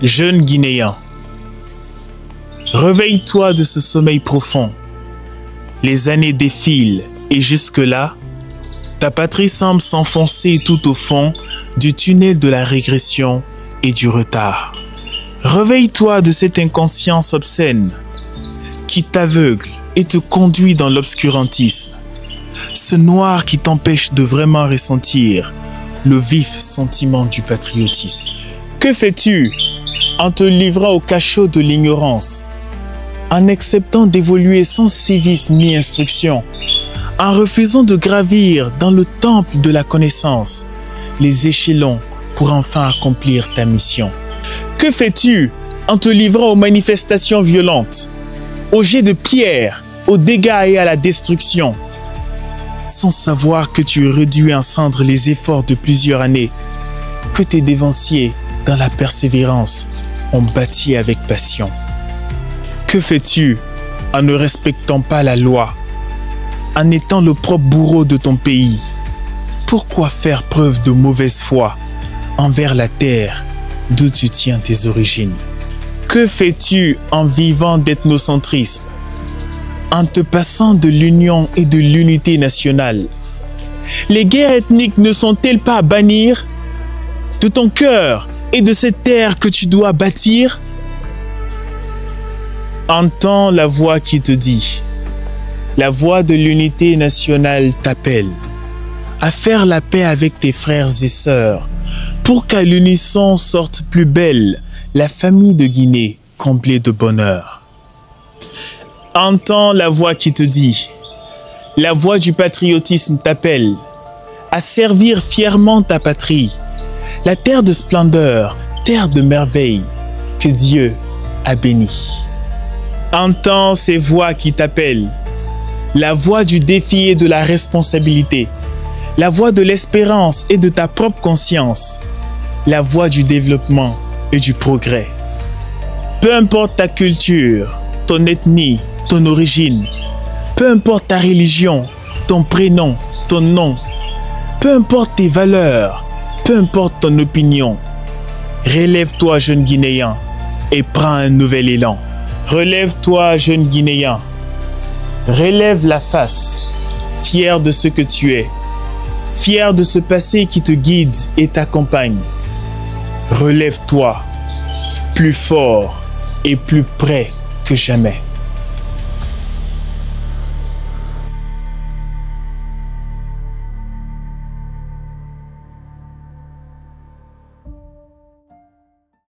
Jeune Guinéen, réveille-toi de ce sommeil profond. Les années défilent et jusque-là, ta patrie semble s'enfoncer tout au fond du tunnel de la régression et du retard. Réveille-toi de cette inconscience obscène qui t'aveugle et te conduit dans l'obscurantisme. Ce noir qui t'empêche de vraiment ressentir le vif sentiment du patriotisme. Que fais-tu en te livrant au cachot de l'ignorance, en acceptant d'évoluer sans civisme ni instruction, en refusant de gravir dans le temple de la connaissance les échelons pour enfin accomplir ta mission? Que fais-tu en te livrant aux manifestations violentes, aux jets de pierre, aux dégâts et à la destruction, sans savoir que tu réduis en cendres les efforts de plusieurs années, que tes dévanciers, dans la persévérance, ont bâti avec passion? Que fais-tu en ne respectant pas la loi, en étant le propre bourreau de ton pays? Pourquoi faire preuve de mauvaise foi envers la terre d'où tu tiens tes origines? Que fais-tu en vivant d'ethnocentrisme, en te passant de l'union et de l'unité nationale? Les guerres ethniques ne sont-elles pas à bannir de ton cœur et de cette terre que tu dois bâtir? Entends la voix qui te dit, la voix de l'unité nationale t'appelle à faire la paix avec tes frères et sœurs pour qu'à l'unisson sorte plus belle la famille de Guinée comblée de bonheur. Entends la voix qui te dit, la voix du patriotisme t'appelle à servir fièrement ta patrie, la terre de splendeur, terre de merveille que Dieu a bénie. Entends ces voix qui t'appellent, la voix du défi et de la responsabilité, la voix de l'espérance et de ta propre conscience, la voix du développement et du progrès. Peu importe ta culture, ton ethnie, ton origine, peu importe ta religion, ton prénom, ton nom, peu importe tes valeurs, peu importe ton opinion, relève-toi, jeune Guinéen, et prends un nouvel élan. Relève-toi, jeune Guinéen, relève la face, fier de ce que tu es, fier de ce passé qui te guide et t'accompagne. Relève-toi, plus fort et plus près que jamais.